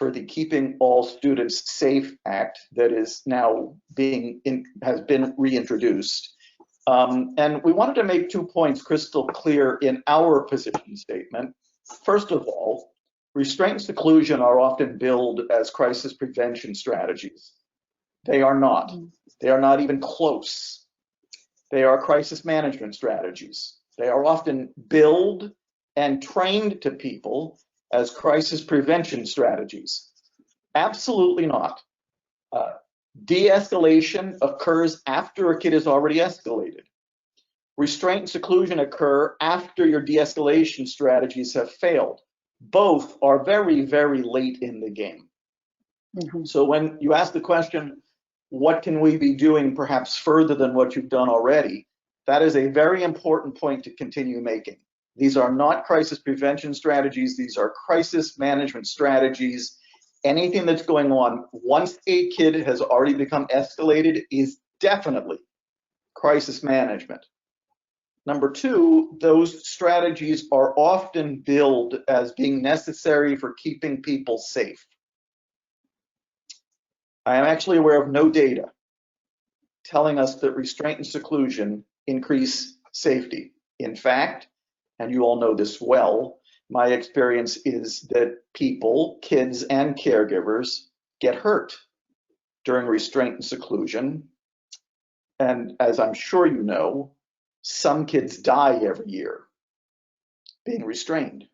for the Keeping All Students Safe Act that is now has been reintroduced. And we wanted to make 2 points crystal clear in our position statement. First of all, restraint and seclusion are often billed as crisis prevention strategies. They are not. They are not even close. They are crisis management strategies. They are often billed and trained to people as crisis prevention strategies. Absolutely not. De-escalation occurs after a kid is already escalated. Restraint and seclusion occur after your de-escalation strategies have failed. Both are very, very late in the game. So when you ask the question, what can we be doing perhaps further than what you've done already? That is a very important point to continue making. These are not crisis prevention strategies. These are crisis management strategies. Anything that's going on once a kid has already become escalated is definitely crisis management. Number two, those strategies are often billed as being necessary for keeping people safe. I am actually aware of no data telling us that restraint and seclusion increase safety. In fact, and you all know this well, my experience is that people, kids and caregivers, get hurt during restraint and seclusion. And as I'm sure you know, some kids die every year being restrained.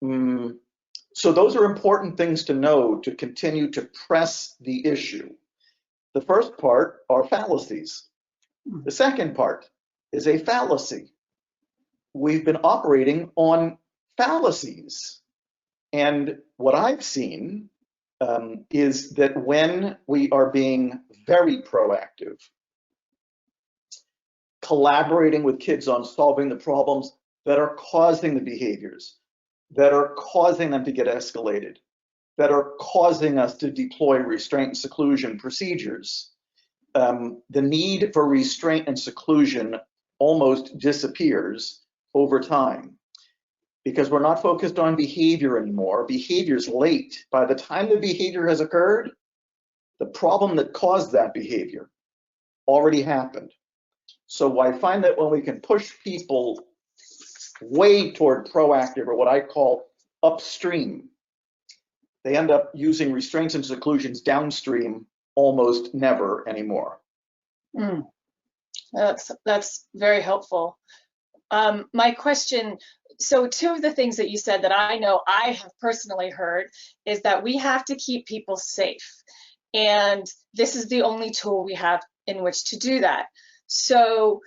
So those are important things to know to continue to press the issue. The first part are fallacies. The second part is a fallacy. We've been operating on fallacies. And what I've seen is that when we are being very proactive, collaborating with kids on solving the problems that are causing the behaviors, that are causing them to get escalated, that are causing us to deploy restraint and seclusion procedures, the need for restraint and seclusion almost disappears over time because we're not focused on behavior anymore. Behavior's late. By the time the behavior has occurred, the problem that caused that behavior already happened. So I find that when we can push people way toward proactive, or what I call upstream, they end up using restraints and seclusions downstream almost never anymore. That's very helpful. My question, so two of the things that you said that I know I have personally heard is that we have to keep people safe. And this is the only tool we have in which to do that. So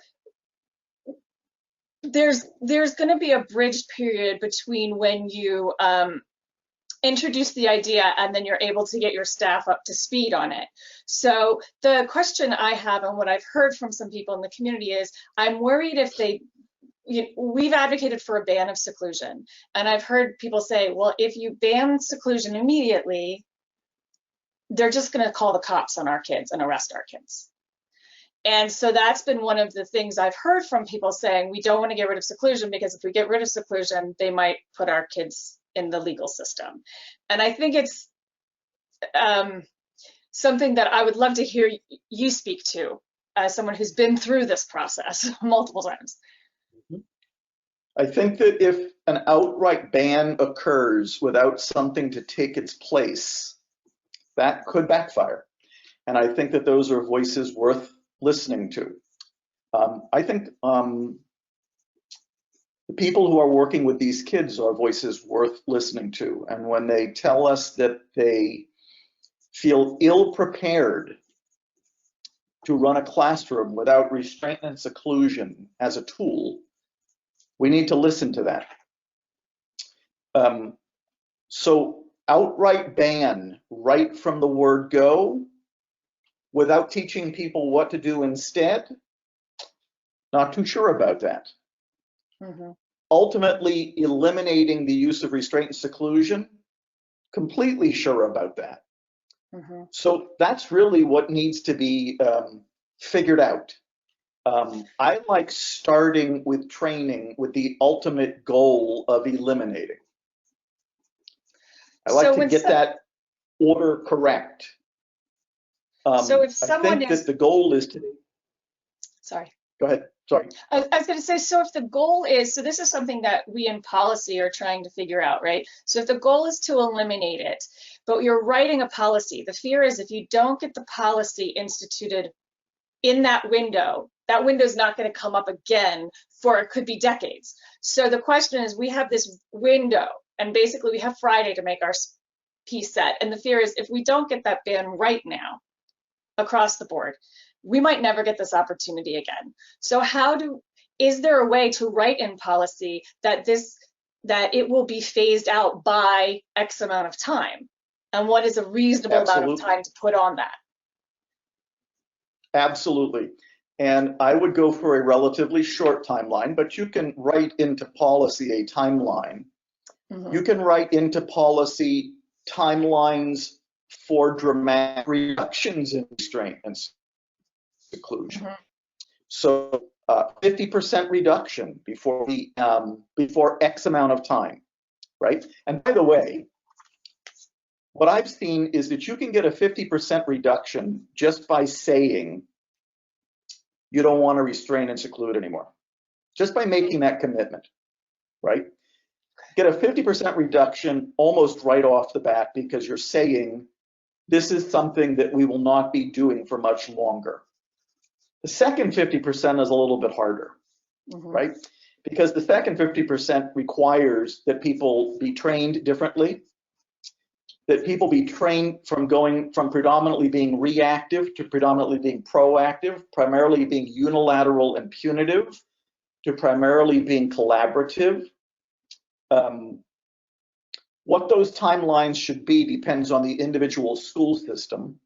there's going to be a bridge period between when you introduce the idea and then you're able to get your staff up to speed on it. So the question I have and what I've heard from some people in the community is, I'm worried if we've advocated for a ban of seclusion. And I've heard people say, well, if you ban seclusion immediately, they're just going to call the cops on our kids and arrest our kids. And so that's been one of the things I've heard from people saying, we don't want to get rid of seclusion because if we get rid of seclusion, they might put our kids in the legal system. And I think it's something that I would love to hear you speak to as someone who's been through this process multiple times. I think that if an outright ban occurs without something to take its place, that could backfire. And I think that those are voices worth listening to. I think the people who are working with these kids are voices worth listening to. And when they tell us that they feel ill-prepared to run a classroom without restraint and seclusion as a tool, we need to listen to that. So outright ban right from the word go, without teaching people what to do instead, not too sure about that. Ultimately, eliminating the use of restraint and seclusion, completely sure about that. So that's really what needs to be figured out. I like starting with training with the ultimate goal of eliminating. I like So to get that order correct. So if I someone think is, that the goal is to, sorry. go ahead, sorry. I was going to say, so if the goal is, so this is something that we in policy are trying to figure out, right? So if the goal is to eliminate it, but you're writing a policy, the fear is if you don't get the policy instituted in that window is not going to come up again for, it could be decades. So the question is, we have this window, and basically we have Friday to make our piece set. And the fear is if we don't get that ban right now across the board, we might never get this opportunity again. So is there a way to write in policy that it will be phased out by X amount of time? And what is a reasonable amount of time to put on that? Absolutely. And I would go for a relatively short timeline, but you can write into policy a timeline. You can write into policy timelines for dramatic reductions in restraint and seclusion. So 50% reduction before X amount of time, right? And by the way, what I've seen is that you can get a 50% reduction just by saying you don't want to restrain and seclude anymore, just by making that commitment, right? Get a 50% reduction almost right off the bat because you're saying this is something that we will not be doing for much longer. The second 50% is a little bit harder, right? Because the second 50% requires that people be trained differently, that people be trained from going from predominantly being reactive to predominantly being proactive, primarily being unilateral and punitive to primarily being collaborative. What those timelines should be depends on the individual school system.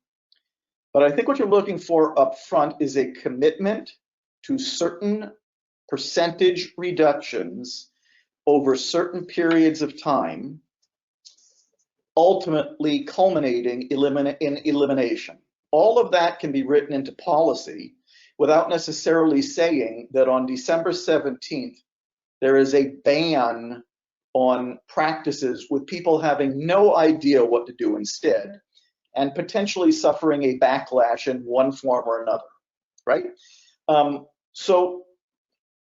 But I think what you're looking for up front is a commitment to certain percentage reductions over certain periods of time, ultimately culminating in elimination. All of that can be written into policy without necessarily saying that on December 17th, there is a ban on practices with people having no idea what to do instead and potentially suffering a backlash in one form or another, right? So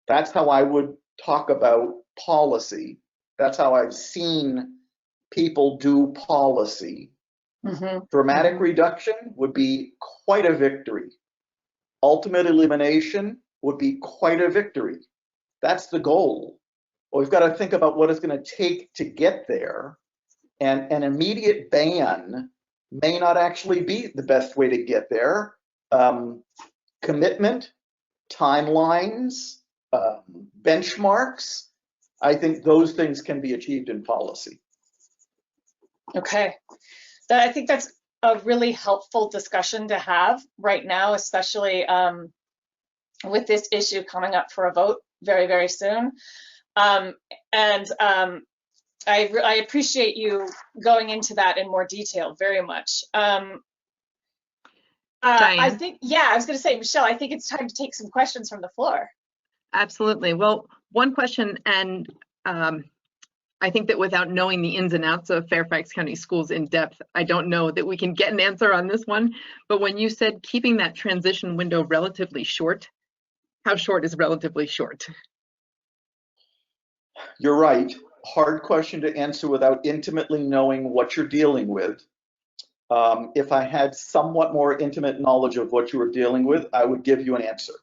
that's how I would talk about policy. That's how I've seen people do policy. Dramatic reduction would be quite a victory. Ultimate elimination would be quite a victory. That's the goal. Well, we've got to think about what it's going to take to get there. And an immediate ban may not actually be the best way to get there. Commitment, timelines, benchmarks, I think those things can be achieved in policy. Okay, I think that's a really helpful discussion to have right now, especially with this issue coming up for a vote very, very soon. I appreciate you going into that in more detail very much. I think, yeah, I was going to say, Michelle, I think it's time to take some questions from the floor. Absolutely. Well, one question, and I think that without knowing the ins and outs of Fairfax County Schools in depth, I don't know that we can get an answer on this one. But when you said keeping that transition window relatively short, how short is relatively short? You're right. Hard question to answer without intimately knowing what you're dealing with. If I had somewhat more intimate knowledge of what you were dealing with, I would give you an answer.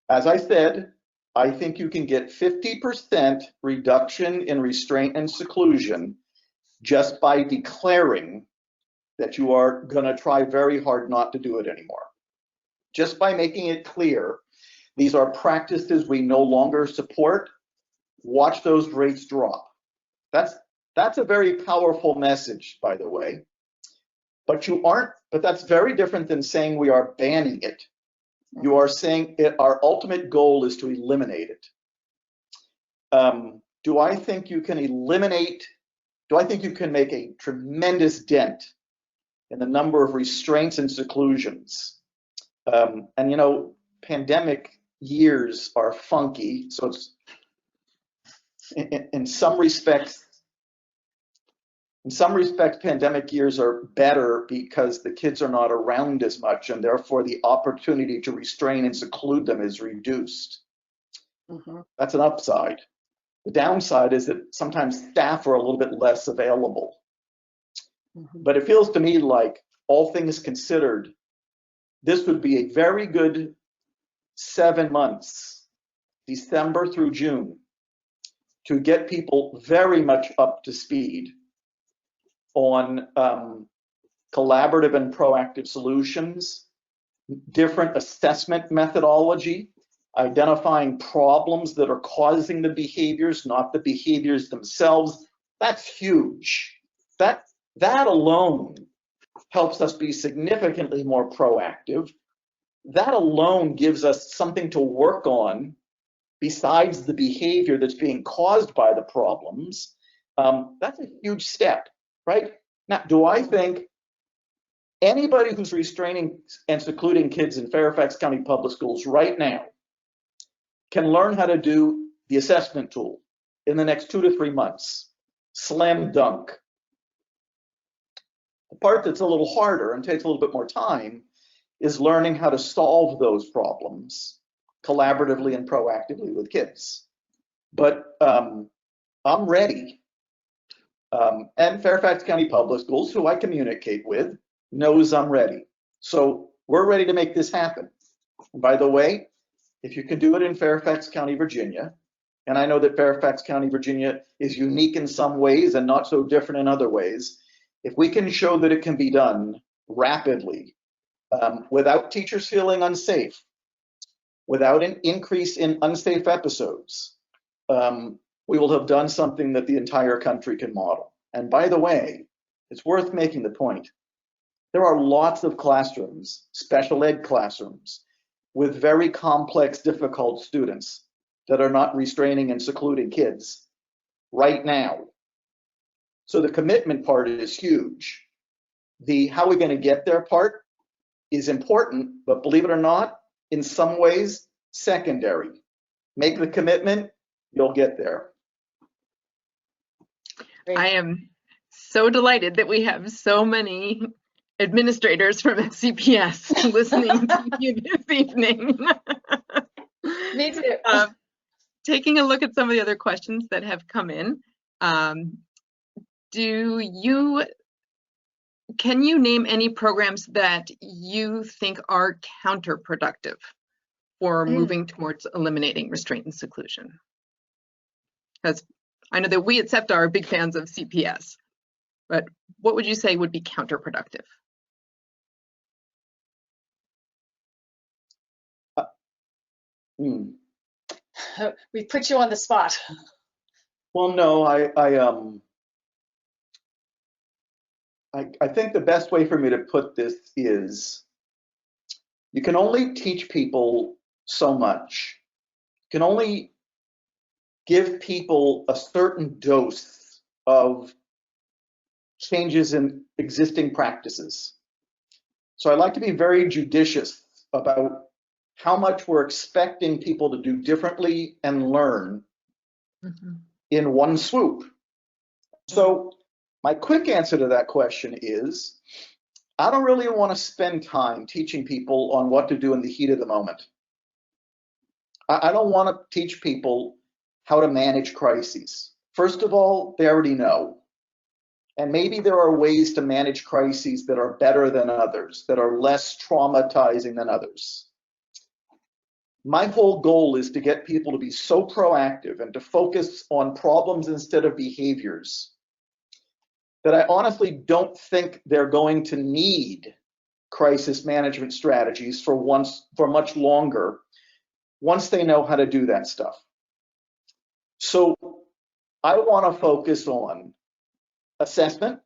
As I said, I think you can get 50% reduction in restraint and seclusion just by declaring that you are going to try very hard not to do it anymore. Just by making it clear, these are practices we no longer support. Watch those rates drop. That's a very powerful message, by the way. But that's very different than saying we are banning it. You are saying our ultimate goal is to eliminate it. Do I think you can make a tremendous dent in the number of restraints and seclusions? And you know, pandemic years are funky, so it's in some respects In some respects, pandemic years are better because the kids are not around as much, and therefore the opportunity to restrain and seclude them is reduced. That's an upside. The downside is that sometimes staff are a little bit less available. But it feels to me like, all things considered, this would be a very good 7 months, December through June, to get people very much up to speed on collaborative and proactive solutions, different assessment methodology, identifying problems that are causing the behaviors, not the behaviors themselves. That's huge. That alone helps us be significantly more proactive. That alone gives us something to work on besides the behavior that's being caused by the problems. That's a huge step, right? Now, do I think anybody who's restraining and secluding kids in Fairfax County Public Schools right now can learn how to do the assessment tool in the next 2 to 3 months? Slam dunk. The part that's a little harder and takes a little bit more time is learning how to solve those problems collaboratively and proactively with kids. But I'm ready. And Fairfax County Public Schools, who I communicate with, knows I'm ready. So we're ready to make this happen. And by the way, if you can do it in Fairfax County, Virginia, and I know that Fairfax County, Virginia is unique in some ways and not so different in other ways, if we can show that it can be done rapidly, without teachers feeling unsafe, without an increase in unsafe episodes, we will have done something that the entire country can model. And by the way, it's worth making the point. There are lots of classrooms, special ed classrooms, with very complex, difficult students that are not restraining and secluding kids right now. So the commitment part is huge. The how we're going to get there part is important, but believe it or not, in some ways, secondary. Make the commitment, you'll get there. I am so delighted that we have so many administrators from FCPS listening to you this evening. Me too. Taking a look at some of the other questions that have come in, can you name any programs that you think are counterproductive for moving towards eliminating restraint and seclusion? Because I know that we at SEPTA are big fans of CPS, but what would you say would be counterproductive? We put you on the spot. Well, no, I think the best way for me to put this is you can only teach people so much. You can only give people a certain dose of changes in existing practices. So I like to be very judicious about how much we're expecting people to do differently and learn in one swoop. So my quick answer to that question is, I don't really want to spend time teaching people on what to do in the heat of the moment. I don't want to teach people how to manage crises. First of all, they already know. And maybe there are ways to manage crises that are better than others, that are less traumatizing than others. My whole goal is to get people to be so proactive and to focus on problems instead of behaviors that I honestly don't think they're going to need crisis management strategies for much longer once they know how to do that stuff. So I want to focus on assessment.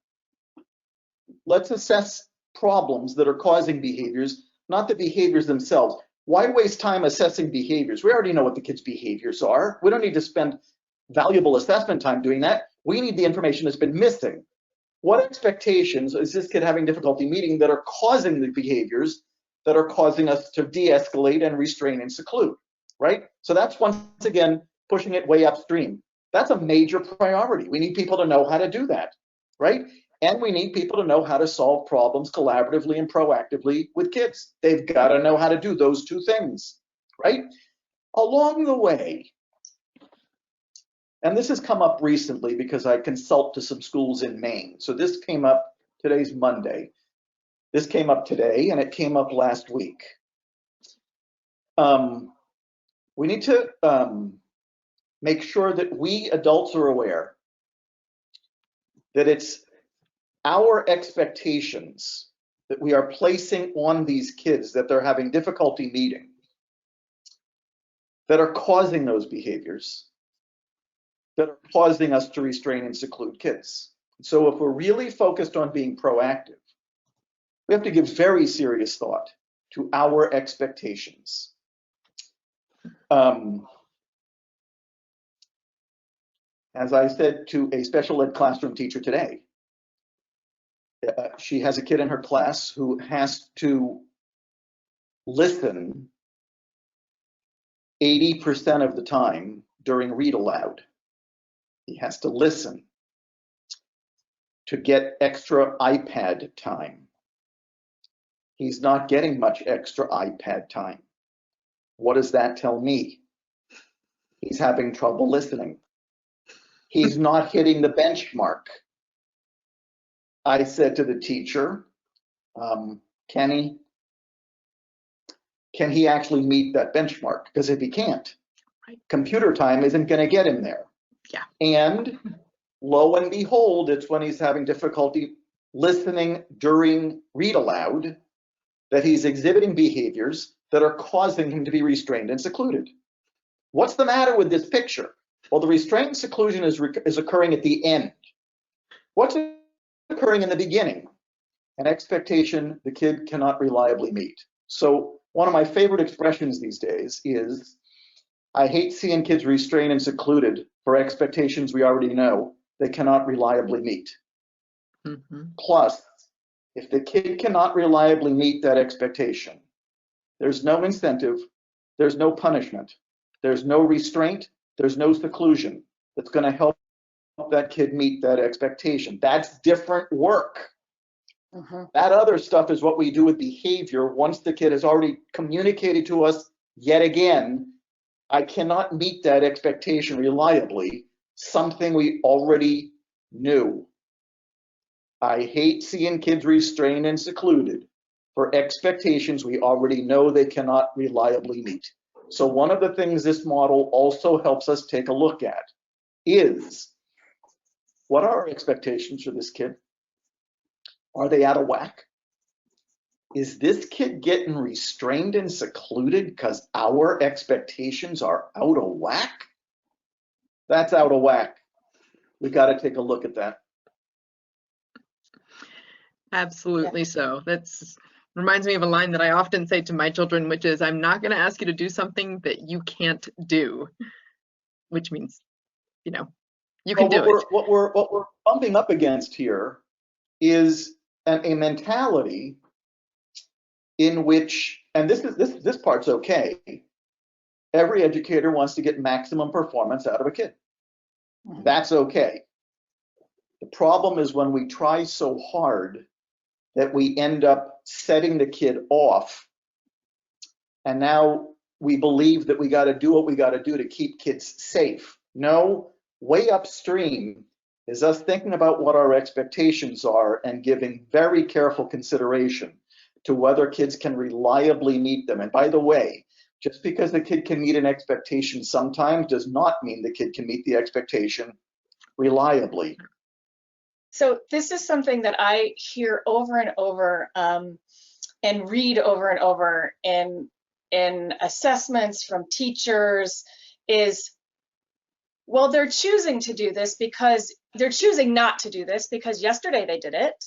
Let's assess problems that are causing behaviors, not the behaviors themselves. Why waste time assessing behaviors? We already know what the kids' behaviors are. We don't need to spend valuable assessment time doing that. We need the information that's been missing. What expectations is this kid having difficulty meeting that are causing the behaviors that are causing us to de-escalate and restrain and seclude, right? So that's once again pushing it way upstream. That's a major priority. We need people to know how to do that. right? And we need people to know how to solve problems collaboratively and proactively with kids. They've got to know how to do those two things, right? Along the way, and this has come up recently because I consult to some schools in Maine. So this came up, today's Monday. This came up today and it came up last week. We need to make sure that we adults are aware that it's our expectations that we are placing on these kids that they're having difficulty meeting that are causing those behaviors, that are causing us to restrain and seclude kids. So if we're really focused on being proactive, we have to give very serious thought to our expectations. As I said to a special ed classroom teacher today, she has a kid in her class who has to listen 80% of the time during read aloud. He has to listen to get extra iPad time. He's not getting much extra iPad time. What does that tell me? He's having trouble listening. He's not hitting the benchmark. I said to the teacher, can he actually meet that benchmark? Because if he can't, computer time isn't going to get him there. Yeah. And lo and behold, it's when he's having difficulty listening during read aloud that he's exhibiting behaviors that are causing him to be restrained and secluded. What's the matter with this picture? Well, the restraint and seclusion is occurring at the end. What's occurring in the beginning? An expectation the kid cannot reliably meet. So one of my favorite expressions these days is, I hate seeing kids restrained and secluded for expectations we already know they cannot reliably meet. Mm-hmm. Plus, if the kid cannot reliably meet that expectation, there's no incentive, there's no punishment, there's no restraint, there's no seclusion that's going to help that kid meet that expectation. That's different work. Mm-hmm. That other stuff is what we do with behavior once the kid has already communicated to us yet again, I cannot meet that expectation reliably, something we already knew. I hate seeing kids restrained and secluded for expectations we already know they cannot reliably meet. So one of the things this model also helps us take a look at is, what are our expectations for this kid? Are they out of whack? Is this kid getting restrained and secluded because our expectations are out of whack? That's out of whack. We got to take a look at that. Absolutely. Yeah. So that's reminds me of a line that I often say to my children, which is, I'm not going to ask you to do something that you can't do, which means, you know, you can do it. What we're bumping up against here is a mentality in which, and this part's okay, every educator wants to get maximum performance out of a kid. That's okay. The problem is when we try so hard that we end up setting the kid off, and now we believe that we got to do what we got to do to keep kids safe. No, way upstream is us thinking about what our expectations are and giving very careful consideration to whether kids can reliably meet them. And by the way, just because the kid can meet an expectation sometimes does not mean the kid can meet the expectation reliably. So this is something that I hear over and over and read over and over in assessments from teachers is, well, they're choosing to do this because they're choosing not to do this because yesterday they did it.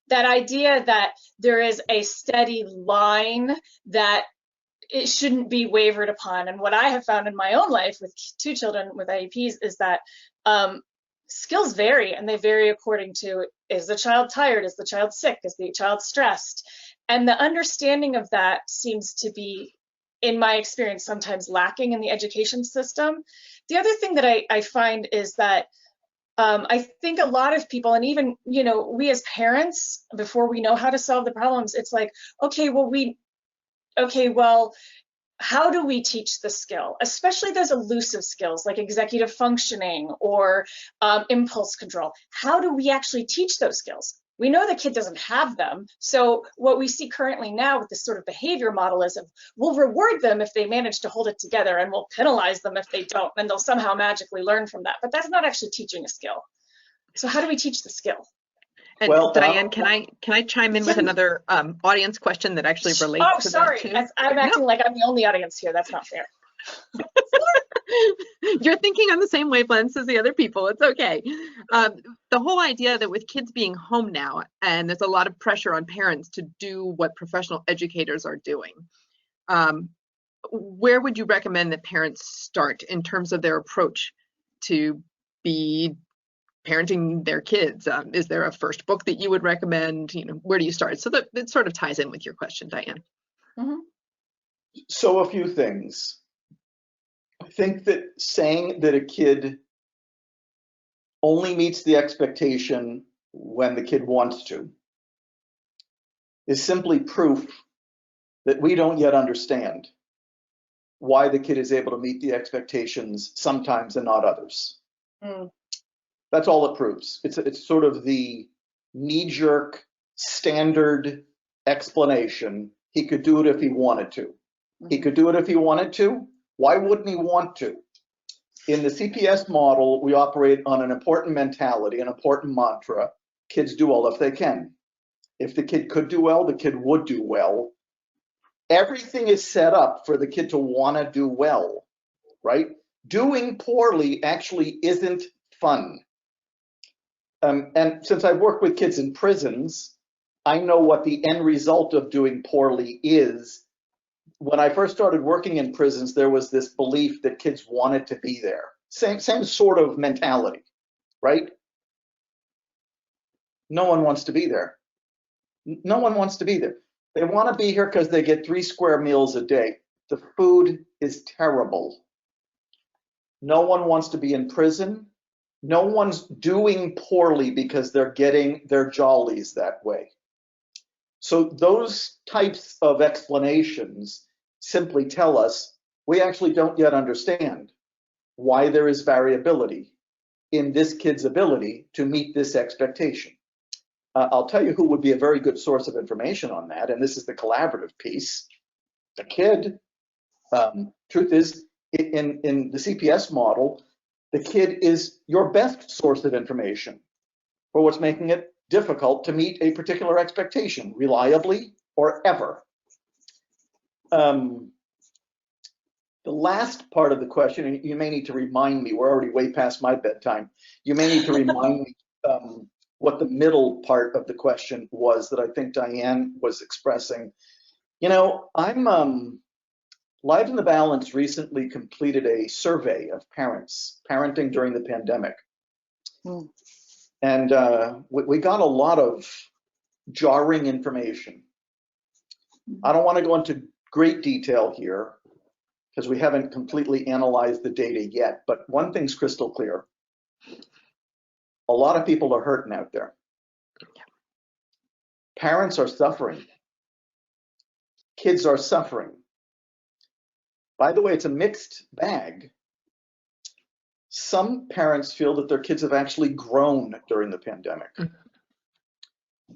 That idea that there is a steady line that it shouldn't be wavered upon. And what I have found in my own life with 2 children with IEPs is that skills vary, and they vary according to, is the child tired? Is the child sick? Is the child stressed? And the understanding of that seems to be, in my experience, sometimes lacking in the education system. The other thing that I find is that I think a lot of people, and even, you know, we as parents, before we know how to solve the problems, it's like, okay, well, how do we teach the skill, especially those elusive skills like executive functioning or impulse control? How do we actually teach those skills? We know the kid doesn't have them. So what we see currently now with this sort of behavior model is we'll reward them if they manage to hold it together, and we'll penalize them if they don't, and they'll somehow magically learn from that. But that's not actually teaching a skill. So how do we teach the skill? And well, Diane, can I chime in with another audience question that actually relates to that too? I'm acting like I'm the only audience here. That's not fair. You're thinking on the same wavelengths as the other people. It's okay. The whole idea that with kids being home now, and there's a lot of pressure on parents to do what professional educators are doing, where would you recommend that parents start in terms of their approach to be parenting their kids? Is there a first book that you would recommend? You know, where do you start? So that it sort of ties in with your question, Diane. Mm-hmm. So a few things. I think that saying that a kid only meets the expectation when the kid wants to is simply proof that we don't yet understand why the kid is able to meet the expectations sometimes and not others. Mm. That's all it proves. It's sort of the knee-jerk standard explanation. He could do it if he wanted to. He could do it if he wanted to. Why wouldn't he want to? In the CPS model, we operate on an important mentality, an important mantra. Kids do well if they can. If the kid could do well, the kid would do well. Everything is set up for the kid to want to do well, right? Doing poorly actually isn't fun. And since I've worked with kids in prisons, I know what the end result of doing poorly is. When I first started working in prisons, there was this belief that kids wanted to be there. Same sort of mentality, right? No one wants to be there. No one wants to be there. They want to be here because they get 3 square meals a day. The food is terrible. No one wants to be in prison. No one's doing poorly because they're getting their jollies that way. So those types of explanations simply tell us we actually don't yet understand why there is variability in this kid's ability to meet this expectation. I'll tell you who would be a very good source of information on that, and this is the collaborative piece. The kid. Truth is, in the CPS model, the kid is your best source of information for what's making it difficult to meet a particular expectation, reliably or ever. The last part of the question, and you may need to remind me, we're already way past my bedtime. You may need to remind me what the middle part of the question was that I think Diane was expressing. You know, Lives in the Balance recently completed a survey of parents parenting during the pandemic. Mm. And we got a lot of jarring information. I don't want to go into great detail here because we haven't completely analyzed the data yet, but one thing's crystal clear. A lot of people are hurting out there. Parents are suffering. Kids are suffering. By the way, it's a mixed bag. Some parents feel that their kids have actually grown during the pandemic.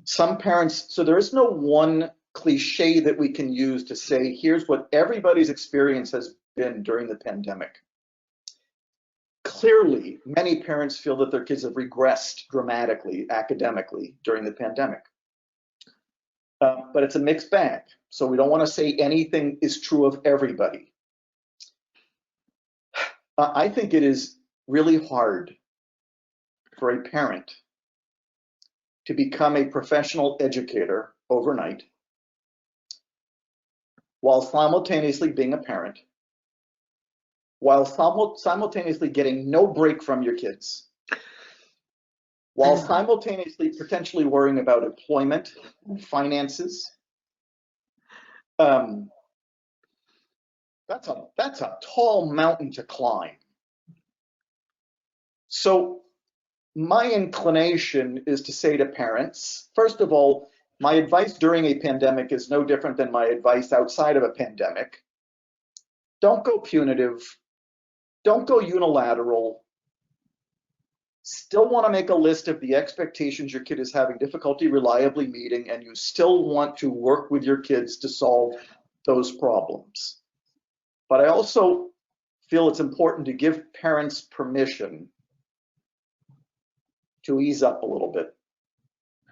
Some parents, so there is no one cliche that we can use to say, here's what everybody's experience has been during the pandemic. Clearly, many parents feel that their kids have regressed dramatically academically during the pandemic. But it's a mixed bag. So we don't want to say anything is true of everybody. I think it is really hard for a parent to become a professional educator overnight while simultaneously being a parent, while simultaneously getting no break from your kids, while simultaneously potentially worrying about employment and finances. That's a tall mountain to climb. So my inclination is to say to parents, first of all, my advice during a pandemic is no different than my advice outside of a pandemic. Don't go punitive. Don't go unilateral. Still want to make a list of the expectations your kid is having difficulty reliably meeting, and you still want to work with your kids to solve those problems. But I also feel it's important to give parents permission to ease up a little bit.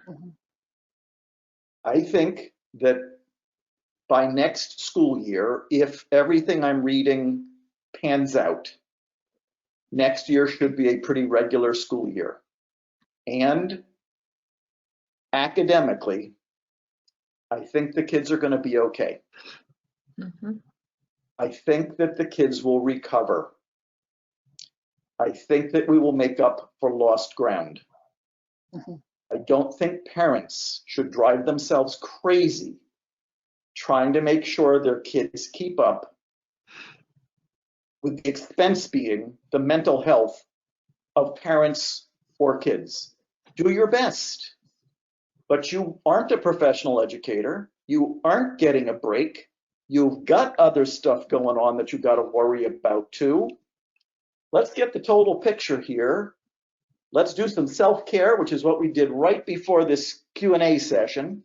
Mhm. I think that by next school year, if everything I'm reading pans out, next year should be a pretty regular school year. And academically, I think the kids are going to be okay. Mhm. I think that the kids will recover. I think that we will make up for lost ground. Mhm. I don't think parents should drive themselves crazy trying to make sure their kids keep up, with the expense being the mental health of parents or kids. Do your best, but you aren't a professional educator. You aren't getting a break. You've got other stuff going on that you've got to worry about too. Let's get the total picture here. Let's do some self-care, which is what we did right before this Q&A session.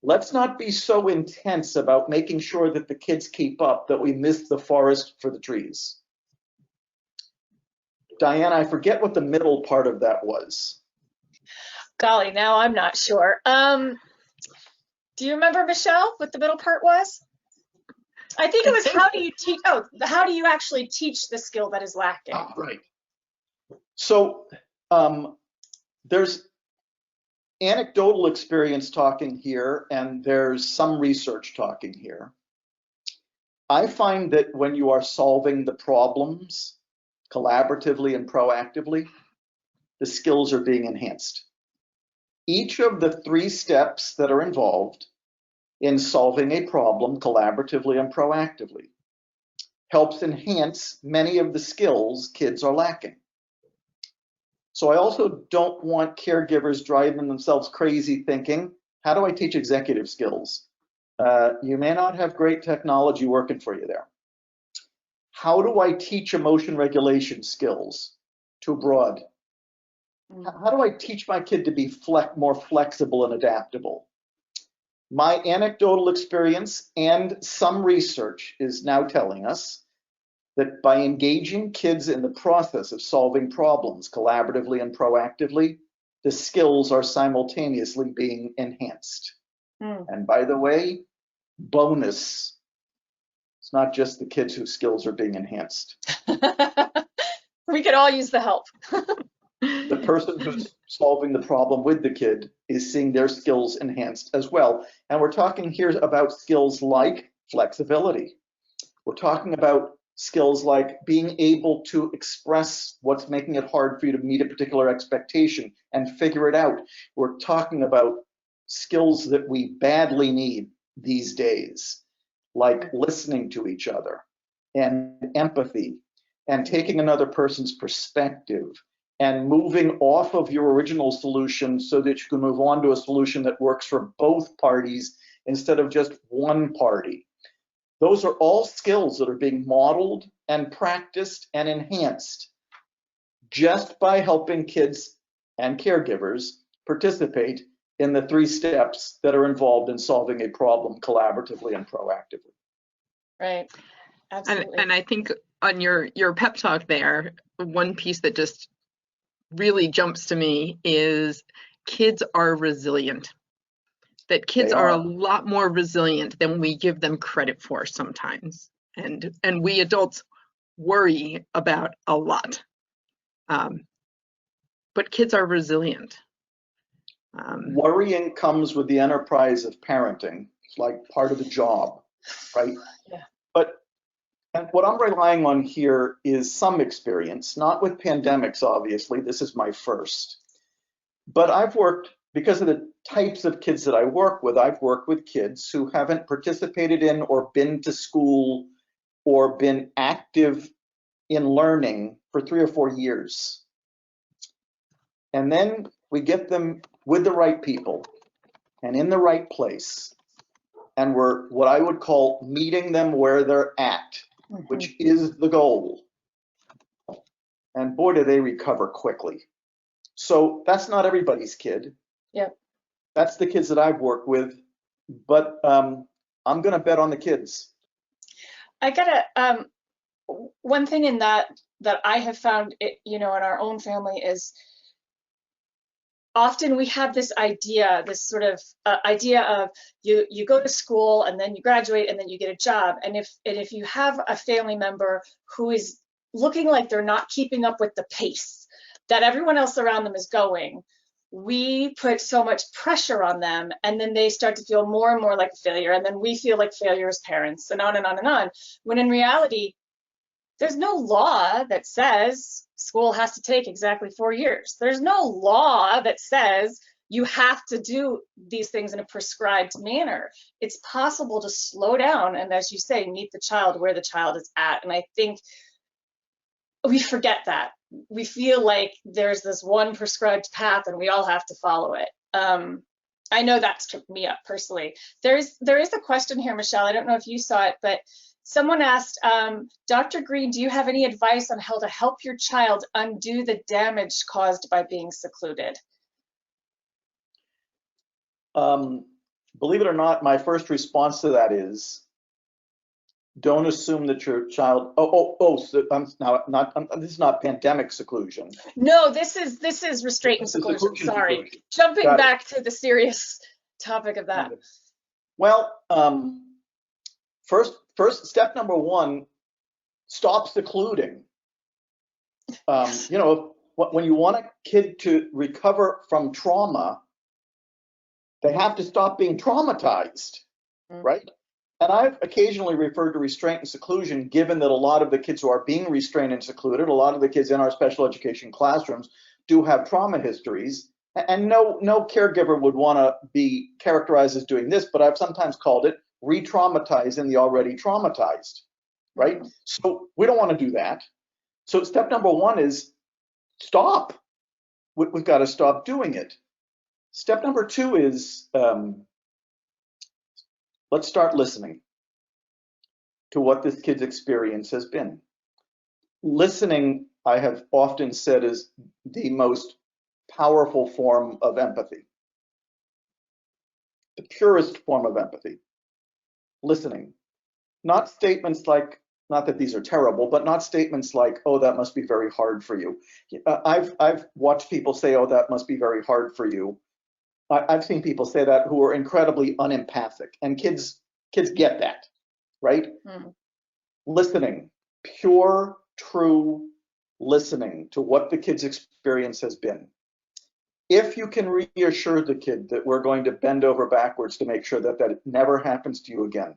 Let's not be so intense about making sure that the kids keep up that we miss the forest for the trees. Diana, I forget what the middle part of that was. Golly, now I'm not sure. Do you remember, Michelle, what the middle part was? I think it was how do you teach, how do you actually teach the skill that is lacking? Oh, right. So there's anecdotal experience talking here, and there's some research talking here. I find that when you are solving the problems collaboratively and proactively, the skills are being enhanced. Each of the 3 steps that are involved in solving a problem collaboratively and proactively helps enhance many of the skills kids are lacking. So I also don't want caregivers driving themselves crazy thinking, how do I teach executive skills? You may not have great technology working for you there. How do I teach emotion regulation skills? Too broad. How do I teach my kid to be more flexible and adaptable? My anecdotal experience and some research is now telling us that by engaging kids in the process of solving problems collaboratively and proactively, the skills are simultaneously being enhanced. And by the way, bonus, it's not just the kids whose skills are being enhanced. We could all use the help. The person who's solving the problem with the kid is seeing their skills enhanced as well. And we're talking here about skills like flexibility. We're talking about skills like being able to express what's making it hard for you to meet a particular expectation and figure it out. We're talking about skills that we badly need these days, like listening to each other and empathy and taking another person's perspective and moving off of your original solution so that you can move on to a solution that works for both parties instead of just one party. Those are all skills that are being modeled and practiced and enhanced just by helping kids and caregivers participate in the 3 steps that are involved in solving a problem collaboratively and proactively. Right. Absolutely. And I think on your pep talk there, one piece that just really jumps to me is kids are resilient. That kids are a lot more resilient than we give them credit for sometimes. And we adults worry about a lot. But kids are resilient. Worrying comes with the enterprise of parenting. It's like part of the job, right? Yeah. And what I'm relying on here is some experience, not with pandemics, obviously. This is my first. But I've worked, because of the types of kids that I work with, I've worked with kids who haven't participated in or been to school or been active in learning for 3 or 4 years. And then we get them with the right people and in the right place. And we're what I would call meeting them where they're at, which is the goal. And boy, do they recover quickly. So that's not everybody's kid. Yep. That's the kids that I've worked with, but I'm going to bet on the kids. I gotta, one thing in that I have found, in our own family is often we have this idea, this sort of idea of you go to school and then you graduate and then you get a job. And if you have a family member who is looking like they're not keeping up with the pace that everyone else around them is going, we put so much pressure on them, and then they start to feel more and more like a failure, and then we feel like failure as parents, and on and on and on. When in reality, there's no law that says school has to take exactly 4 years. There's no law that says you have to do these things in a prescribed manner. It's possible to slow down and, as you say, meet the child where the child is at. And I think we forget that. We feel like there's this one prescribed path and we all have to follow it. I know that's tripped me up personally. There is a question here, Michelle. I don't know if you saw it, but someone asked, Dr. Greene, do you have any advice on how to help your child undo the damage caused by being secluded? Believe it or not, my first response to that is, don't assume that your child. This is not pandemic seclusion. No, this is restraint and seclusion. Sorry, seclusion. Jumping back to the serious topic of that. Well, first step number one, stop secluding. When you want a kid to recover from trauma, they have to stop being traumatized, right? And I've occasionally referred to restraint and seclusion, given that a lot of the kids who are being restrained and secluded, a lot of the kids in our special education classrooms do have trauma histories. And no caregiver would want to be characterized as doing this, but I've sometimes called it re-traumatizing the already traumatized, right? So we don't want to do that. So step number one is stop. We've got to stop doing it. Step number two is let's start listening to what this kid's experience has been. Listening, I have often said, is the most powerful form of empathy, the purest form of empathy. Listening, not statements like, not that these are terrible, but not statements like, oh, that must be very hard for you. I've watched people say, oh, that must be very hard for you. I've seen people say that who are incredibly unempathic, and kids get that, right? Listening, pure, true listening to what the kid's experience has been. If you can reassure the kid that we're going to bend over backwards to make sure that it never happens to you again.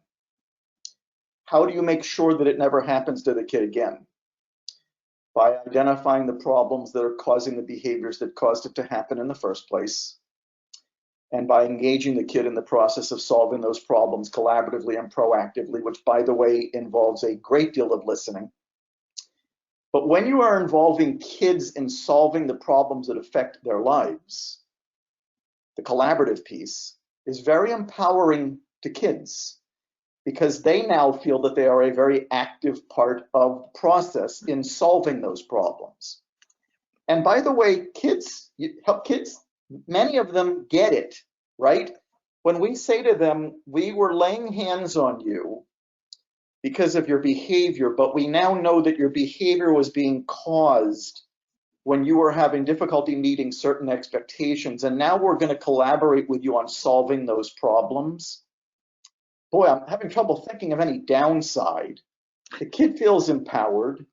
How do you make sure that it never happens to the kid again? By identifying the problems that are causing the behaviors that caused it to happen in the first place, and by engaging the kid in the process of solving those problems collaboratively and proactively, which, by the way, involves a great deal of listening. But when you are involving kids in solving the problems that affect their lives, the collaborative piece is very empowering to kids, because they now feel that they are a very active part of the process in solving those problems. And by the way, many of them get it, right? When we say to them, we were laying hands on you because of your behavior, but we now know that your behavior was being caused when you were having difficulty meeting certain expectations, and now we're going to collaborate with you on solving those problems. Boy, I'm having trouble thinking of any downside. The kid feels empowered,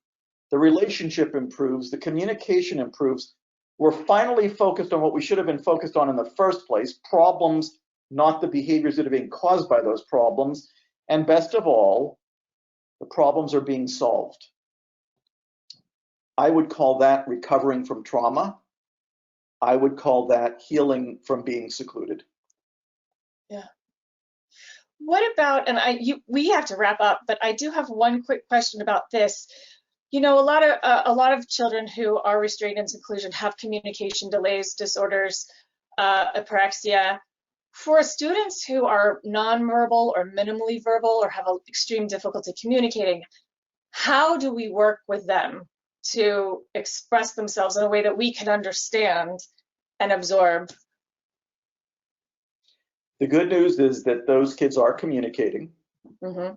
the relationship improves, the communication improves. We're finally focused on what we should have been focused on in the first place, problems, not the behaviors that are being caused by those problems. And best of all, the problems are being solved. I would call that recovering from trauma. I would call that healing from being secluded. Yeah. What about, and we have to wrap up, but I do have one quick question about this. You know, a lot of children who are restrained in seclusion have communication delays, disorders, apraxia. For students who are nonverbal or minimally verbal or have extreme difficulty communicating, how do we work with them to express themselves in a way that we can understand and absorb? The good news is that those kids are communicating. Mm-hmm.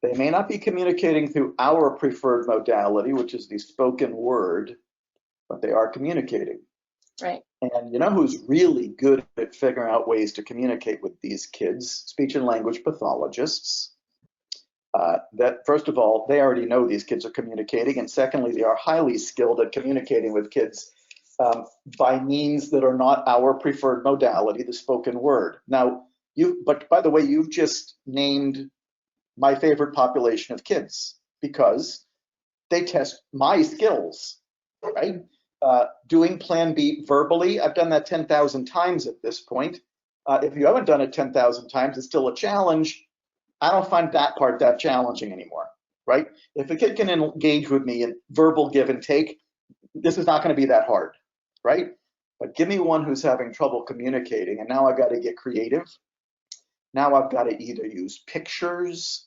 They may not be communicating through our preferred modality, which is the spoken word, but they are communicating. Right. And you know who's really good at figuring out ways to communicate with these kids? Speech and language pathologists. That first of all, they already know these kids are communicating, and secondly, they are highly skilled at communicating with kids by means that are not our preferred modality, the spoken word. Now, but by the way, you've just named my favorite population of kids because they test my skills, right? Doing Plan B verbally, I've done that 10,000 times at this point. If you haven't done it 10,000 times, it's still a challenge. I don't find that part that challenging anymore, right? If a kid can engage with me in verbal give and take, this is not going to be that hard, right? But give me one who's having trouble communicating, and now I've got to get creative. Now I've got to either use pictures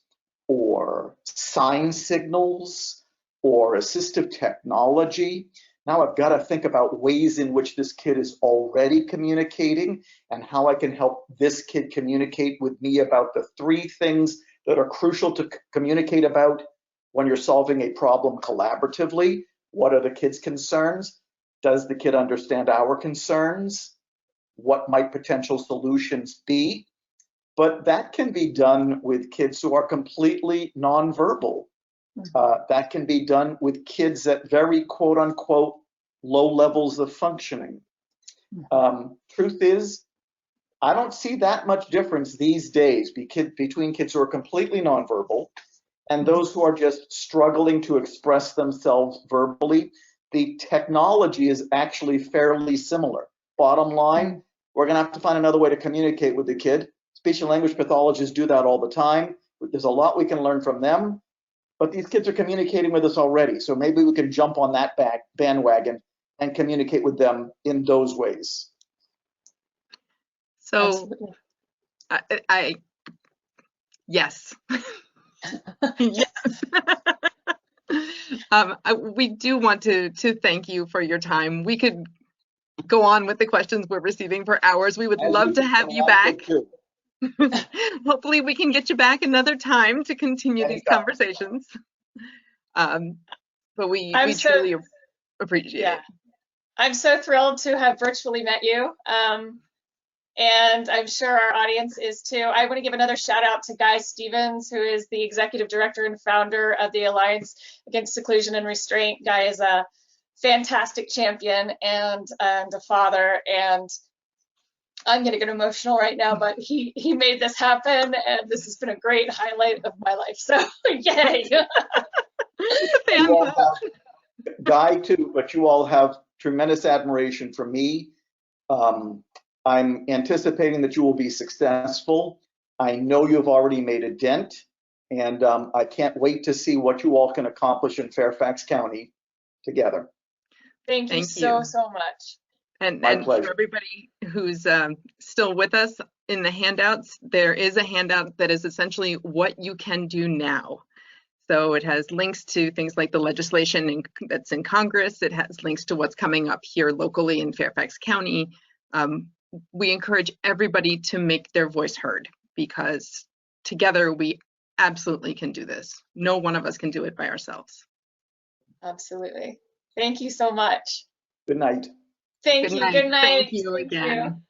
or sign signals or assistive technology. Now I've got to think about ways in which this kid is already communicating and how I can help this kid communicate with me about the 3 things that are crucial to communicate about when you're solving a problem collaboratively. What are the kid's concerns? Does the kid understand our concerns? What might potential solutions be? But that can be done with kids who are completely nonverbal. That can be done with kids at very quote unquote low levels of functioning. Truth is, I don't see that much difference these days between kids who are completely nonverbal and those who are just struggling to express themselves verbally. The technology is actually fairly similar. Bottom line, we're going to have to find another way to communicate with the kid. Speech and language pathologists do that all the time. There's a lot we can learn from them. But these kids are communicating with us already, so maybe we can jump on that bandwagon and communicate with them in those ways. So, yes. Yes. We do want to thank you for your time. We could go on with the questions we're receiving for hours. We would love to have you back. Hopefully we can get you back another time to continue these conversations. But we truly appreciate it. I'm so thrilled to have virtually met you. And I'm sure our audience is too. I want to give another shout out to Guy Stevens, who is the executive director and founder of the Alliance Against Seclusion and Restraint. Guy is a fantastic champion and a father, and I'm going to get emotional right now, but he made this happen, and this has been a great highlight of my life. So, yay! Guy too, but you all have tremendous admiration for me. I'm anticipating that you will be successful. I know you've already made a dent, and I can't wait to see what you all can accomplish in Fairfax County together. Thank you so much. And for everybody who's still with us, in the handouts, there is a handout that is essentially what you can do now. So it has links to things like the legislation that's in Congress. It has links to what's coming up here locally in Fairfax County. We encourage everybody to make their voice heard, because together we absolutely can do this. No one of us can do it by ourselves. Absolutely. Thank you so much. Good night. Thank you. Good night. Thank you again.